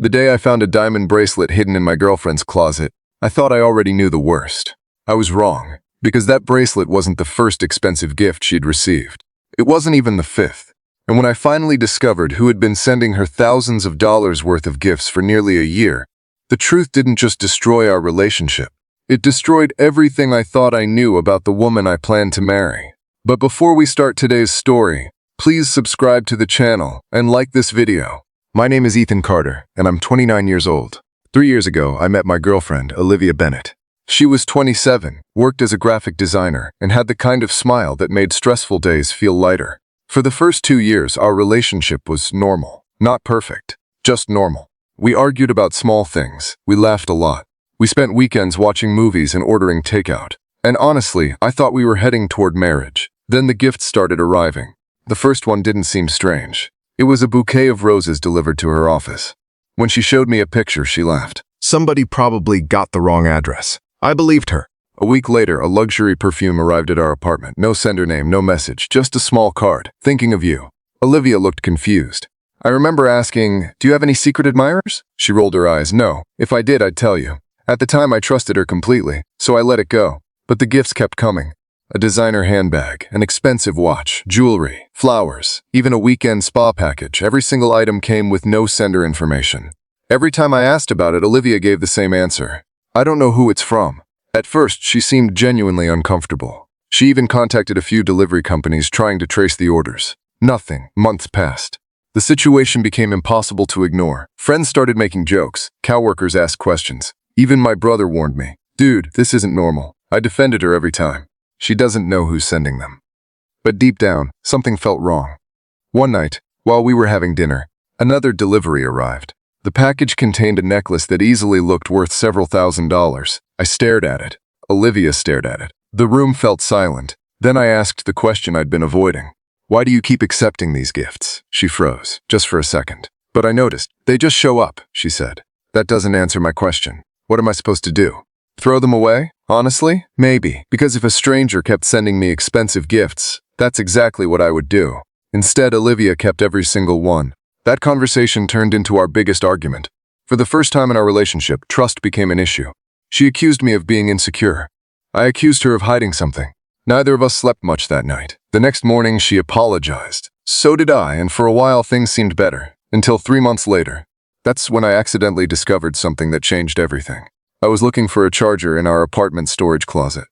The day I found a diamond bracelet hidden in my girlfriend's closet, I thought I already knew the worst. I was wrong, because that bracelet wasn't the first expensive gift she'd received. It wasn't even the fifth. And when I finally discovered who had been sending her thousands of dollars worth of gifts for nearly a year, the truth didn't just destroy our relationship. It destroyed everything I thought I knew about the woman I planned to marry. But before we start today's story, please subscribe to the channel and like this video. My name is Ethan Carter, and I'm 29 years old. 3 years ago, I met my girlfriend, Olivia Bennett. She was 27, worked as a graphic designer, and had the kind of smile that made stressful days feel lighter. For the first 2 years, our relationship was normal. Not perfect, just normal. We argued about small things. We laughed a lot. We spent weekends watching movies and ordering takeout. And honestly, I thought we were heading toward marriage. Then the gifts started arriving. The first one didn't seem strange. It was a bouquet of roses delivered to her office. When she showed me a picture, she laughed. Somebody probably got the wrong address. I believed her. A week later, a luxury perfume arrived at our apartment. No sender name, no message, just a small card. Thinking of you. Olivia looked confused. I remember asking, "Do you have any secret admirers?" She rolled her eyes. "No. If I did, I'd tell you." At the time, I trusted her completely, so I let it go. But the gifts kept coming. A designer handbag, an expensive watch, jewelry, flowers, even a weekend spa package. Every single item came with no sender information. Every time I asked about it, Olivia gave the same answer. "I don't know who it's from." At first, she seemed genuinely uncomfortable. She even contacted a few delivery companies trying to trace the orders. Nothing. Months passed. The situation became impossible to ignore. Friends started making jokes. Coworkers asked questions. Even my brother warned me. "Dude, this isn't normal." I defended her every time. She doesn't know who's sending them. But deep down, something felt wrong. One night, while we were having dinner, another delivery arrived. The package contained a necklace that easily looked worth several $1,000s. I stared at it. Olivia stared at it. The room felt silent. Then I asked the question I'd been avoiding. "Why do you keep accepting these gifts?" She froze, just for a second. But I noticed. "They just show up," she said. "That doesn't answer my question. What am I supposed to do? Throw them away? Honestly, maybe. Because if a stranger kept sending me expensive gifts, that's exactly what I would do. Instead, Olivia kept every single one. That conversation turned into our biggest argument. For the first time in our relationship, trust became an issue. She accused me of being insecure. I accused her of hiding something. Neither of us slept much that night. The next morning, she apologized. So did I, and for a while things seemed better. Until 3 months later. That's when I accidentally discovered something that changed everything. I was looking for a charger in our apartment storage closet.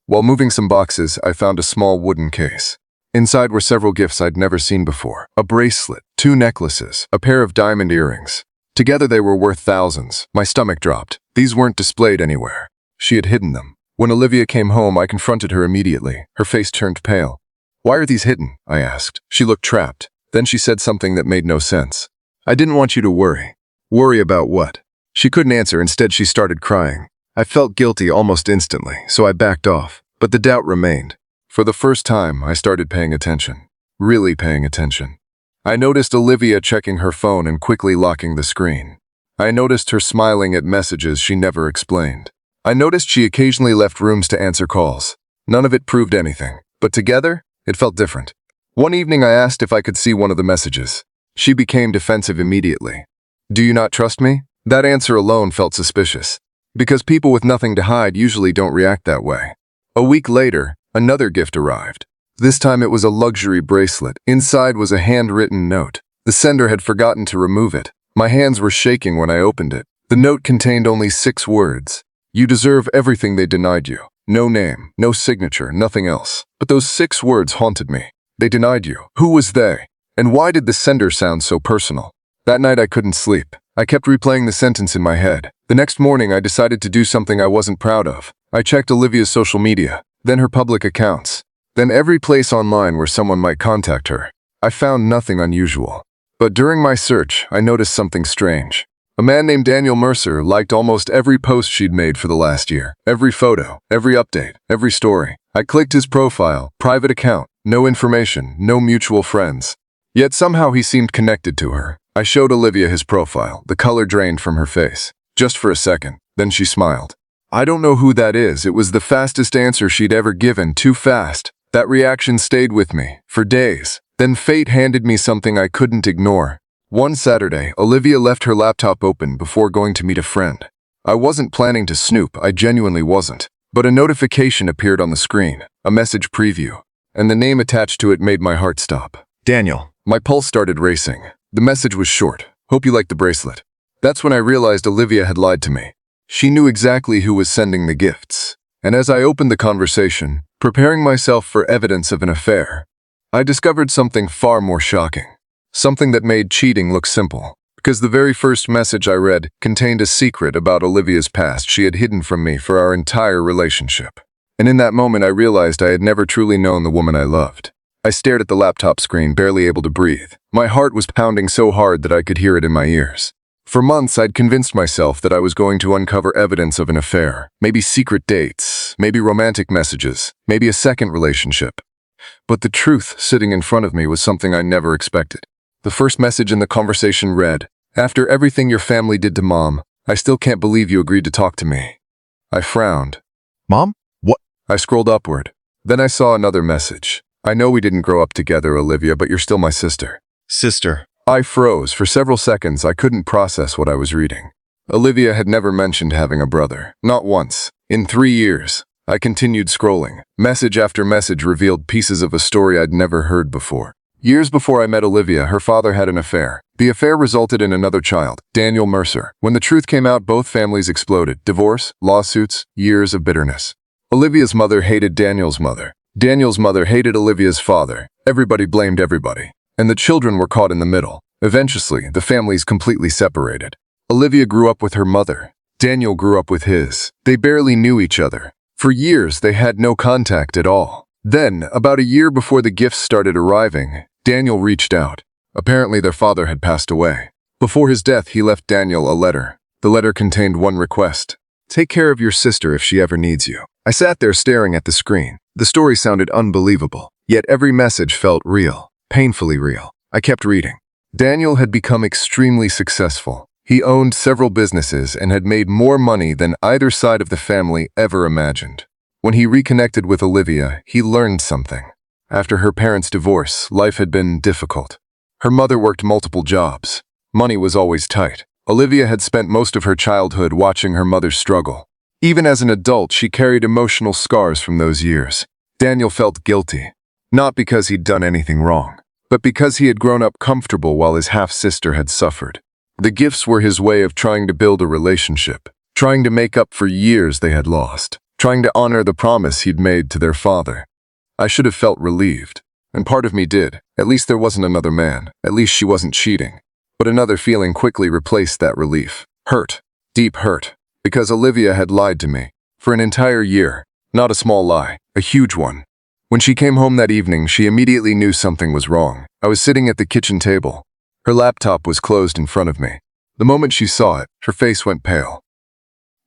While moving some boxes, I found a small wooden case. Inside were several gifts I'd never seen before. A bracelet, 2 necklaces, a pair of diamond earrings. Together they were worth thousands. My stomach dropped. These weren't displayed anywhere. She had hidden them. When Olivia came home, I confronted her immediately. Her face turned pale. "Why are these hidden?" I asked. She looked trapped. Then she said something that made no sense. "I didn't want you to worry." "Worry about what?" She couldn't answer. Instead, she started crying. I felt guilty almost instantly, so I backed off. But the doubt remained. For the first time, I started paying attention. Really paying attention. I noticed Olivia checking her phone and quickly locking the screen. I noticed her smiling at messages she never explained. I noticed she occasionally left rooms to answer calls. None of it proved anything, but together, it felt different. One evening, I asked if I could see one of the messages. She became defensive immediately. "Do you not trust me?" That answer alone felt suspicious, because people with nothing to hide usually don't react that way. A week later, another gift arrived. This time it was a luxury bracelet. Inside was a handwritten note. The sender had forgotten to remove it. My hands were shaking when I opened it. The note contained only 6 words. "You deserve everything they denied you." No name, no signature, nothing else. But those 6 words haunted me. They denied you. Who was they? And why did the sender sound so personal? That night I couldn't sleep. I kept replaying the sentence in my head. The next morning, I decided to do something I wasn't proud of. I checked Olivia's social media, then her public accounts, then every place online where someone might contact her. I found nothing unusual. But during my search, I noticed something strange. A man named Daniel Mercer liked almost every post she'd made for the last year. Every photo, every update, every story. I clicked his profile, private account, no information, no mutual friends. Yet somehow he seemed connected to her. I showed Olivia his profile. The color drained from her face. Just for a second. Then she smiled. "I don't know who that is." It was the fastest answer she'd ever given. Too fast. That reaction stayed with me for days. Then fate handed me something I couldn't ignore. One Saturday, Olivia left her laptop open before going to meet a friend. I wasn't planning to snoop, I genuinely wasn't. But a notification appeared on the screen, a message preview, and the name attached to it made my heart stop. Daniel. My pulse started racing. The message was short. Hope you like the bracelet. That's when I realized Olivia had lied to me. She knew exactly who was sending the gifts. And as I opened the conversation, preparing myself for evidence of an affair, I discovered something far more shocking. Something that made cheating look simple. Because the very first message I read contained a secret about Olivia's past she had hidden from me for our entire relationship. And in that moment I realized I had never truly known the woman I loved. I stared at the laptop screen, barely able to breathe. My heart was pounding so hard that I could hear it in my ears. For months I'd convinced myself that I was going to uncover evidence of an affair, maybe secret dates, maybe romantic messages, maybe a second relationship. But the truth sitting in front of me was something I never expected. The first message in the conversation read, "After everything your family did to Mom, I still can't believe you agreed to talk to me." I frowned. Mom? What? I scrolled upward. Then I saw another message. "I know we didn't grow up together, Olivia, but you're still my sister." Sister. I froze. For several seconds, I couldn't process what I was reading. Olivia had never mentioned having a brother. Not once. In 3 years. I continued scrolling. Message after message revealed pieces of a story I'd never heard before. Years before I met Olivia, her father had an affair. The affair resulted in another child, Daniel Mercer. When the truth came out, both families exploded. Divorce, lawsuits, years of bitterness. Olivia's mother hated Daniel's mother. Daniel's mother hated Olivia's father. Everybody blamed everybody. And the children were caught in the middle. Eventually, the families completely separated. Olivia grew up with her mother. Daniel grew up with his. They barely knew each other. For years, they had no contact at all. Then, about a year before the gifts started arriving, Daniel reached out. Apparently, their father had passed away. Before his death, he left Daniel a letter. The letter contained one request. "Take care of your sister if she ever needs you." I sat there staring at the screen. The story sounded unbelievable, yet every message felt real, painfully real. I kept reading. Daniel had become extremely successful. He owned several businesses and had made more money than either side of the family ever imagined. When he reconnected with Olivia, he learned something. After her parents' divorce, life had been difficult. Her mother worked multiple jobs. Money was always tight. Olivia had spent most of her childhood watching her mother struggle. Even as an adult, she carried emotional scars from those years. Daniel felt guilty, not because he'd done anything wrong, but because he had grown up comfortable while his half-sister had suffered. The gifts were his way of trying to build a relationship, trying to make up for years they had lost, trying to honor the promise he'd made to their father. I should have felt relieved, and part of me did. At least there wasn't another man. At least she wasn't cheating. But another feeling quickly replaced that relief. Hurt. Deep hurt. Because Olivia had lied to me. For an entire year. Not a small lie. A huge one. When she came home that evening, she immediately knew something was wrong. I was sitting at the kitchen table. Her laptop was closed in front of me. The moment she saw it, her face went pale.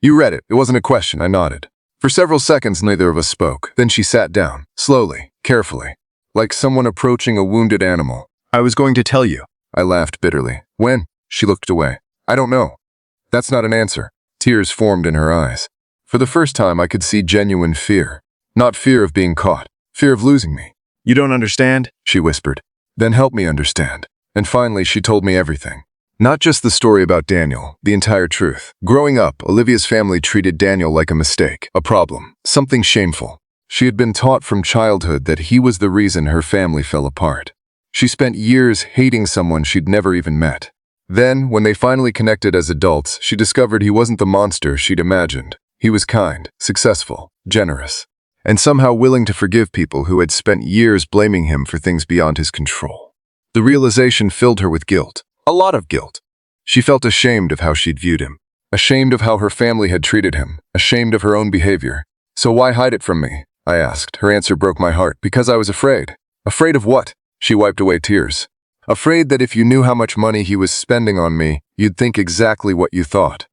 "You read it. It wasn't a question," I nodded. For several seconds, neither of us spoke. Then she sat down, slowly, carefully, like someone approaching a wounded animal. I was going to tell you. I laughed bitterly. "When?" She looked away. "I don't know." That's not an answer. Tears formed in her eyes. For the first time, I could see genuine fear. Not fear of being caught. Fear of losing me. You don't understand? She whispered. "Then help me understand." And finally, she told me everything. Not just the story about Daniel, the entire truth. Growing up, Olivia's family treated Daniel like a mistake, a problem, something shameful. She had been taught from childhood that he was the reason her family fell apart. She spent years hating someone she'd never even met. Then, when they finally connected as adults, she discovered he wasn't the monster she'd imagined. He was kind, successful, generous, and somehow willing to forgive people who had spent years blaming him for things beyond his control. The realization filled her with guilt. A lot of guilt. She felt ashamed of how she'd viewed him. Ashamed of how her family had treated him. Ashamed of her own behavior. "So why hide it from me?" I asked. Her answer broke my heart. "Because I was afraid." "Afraid of what?" She wiped away tears. "Afraid that if you knew how much money he was spending on me, you'd think exactly what you thought."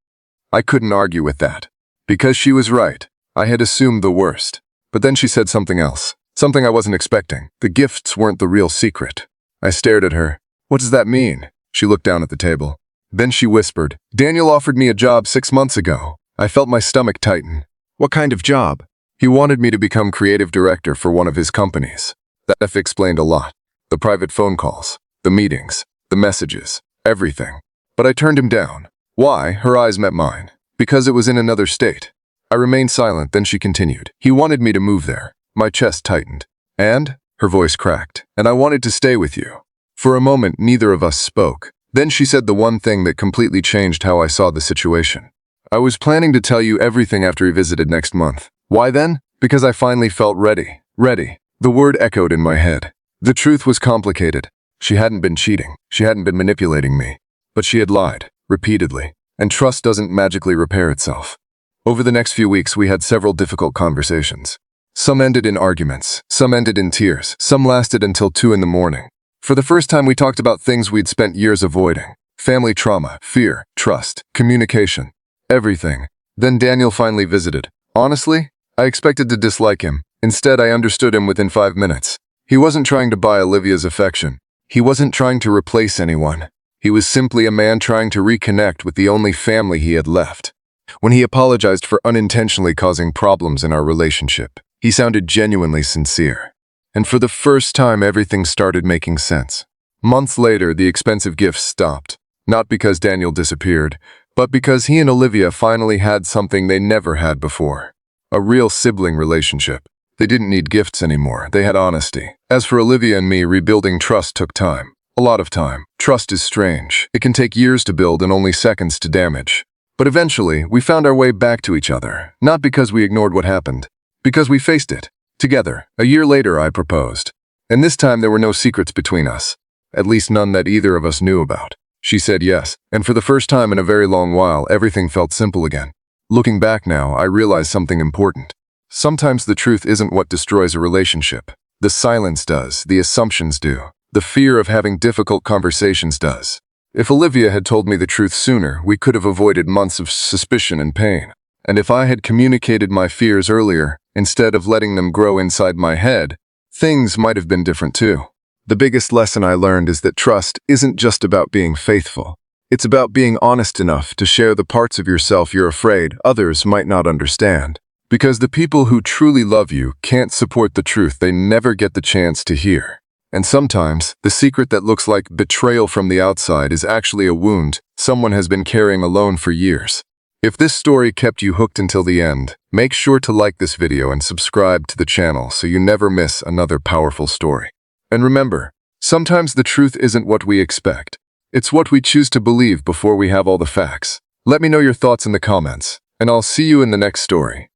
I couldn't argue with that. Because she was right. I had assumed the worst. But then she said something else. Something I wasn't expecting. The gifts weren't the real secret. I stared at her. "What does that mean?" She looked down at the table. Then she whispered, "Daniel offered me a job 6 months ago." I felt my stomach tighten. What kind of job? He wanted me to become creative director for one of his companies. That explained a lot. The private phone calls, the meetings, the messages, everything. But I turned him down. Why? Her eyes met mine. Because it was in another state. I remained silent, then she continued. He wanted me to move there. My chest tightened. And? Her voice cracked. And I wanted to stay with you. For a moment, neither of us spoke. Then she said the one thing that completely changed how I saw the situation. I was planning to tell you everything after he visited next month. Why then? Because I finally felt ready. Ready. The word echoed in my head. The truth was complicated. She hadn't been cheating. She hadn't been manipulating me. But she had lied, repeatedly. And trust doesn't magically repair itself. Over the next few weeks, we had several difficult conversations. Some ended in arguments. Some ended in tears. Some lasted until 2 in the morning. For the first time, we talked about things we'd spent years avoiding. Family trauma, fear, trust, communication. Everything. Then Daniel finally visited. Honestly, I expected to dislike him. Instead, I understood him within 5 minutes. He wasn't trying to buy Olivia's affection. He wasn't trying to replace anyone. He was simply a man trying to reconnect with the only family he had left. When he apologized for unintentionally causing problems in our relationship, he sounded genuinely sincere. And for the first time, everything started making sense. Months later, the expensive gifts stopped. Not because Daniel disappeared, but because he and Olivia finally had something they never had before. A real sibling relationship. They didn't need gifts anymore. They had honesty. As for Olivia and me, rebuilding trust took time. A lot of time. Trust is strange. It can take years to build and only seconds to damage. But eventually, we found our way back to each other. Not because we ignored what happened. Because we faced it. Together. A year later, I proposed. And this time, there were no secrets between us. At least none that either of us knew about. She said yes, and for the first time in a very long while, everything felt simple again. Looking back now, I realized something important. Sometimes the truth isn't what destroys a relationship. The silence does, the assumptions do, the fear of having difficult conversations does. If Olivia had told me the truth sooner, we could have avoided months of suspicion and pain. And if I had communicated my fears earlier, instead of letting them grow inside my head, things might have been different too. The biggest lesson I learned is that trust isn't just about being faithful. It's about being honest enough to share the parts of yourself you're afraid others might not understand. Because the people who truly love you can't support the truth they never get the chance to hear. And sometimes, the secret that looks like betrayal from the outside is actually a wound someone has been carrying alone for years. If this story kept you hooked until the end, make sure to like this video and subscribe to the channel so you never miss another powerful story. And remember, sometimes the truth isn't what we expect. It's what we choose to believe before we have all the facts. Let me know your thoughts in the comments, and I'll see you in the next story.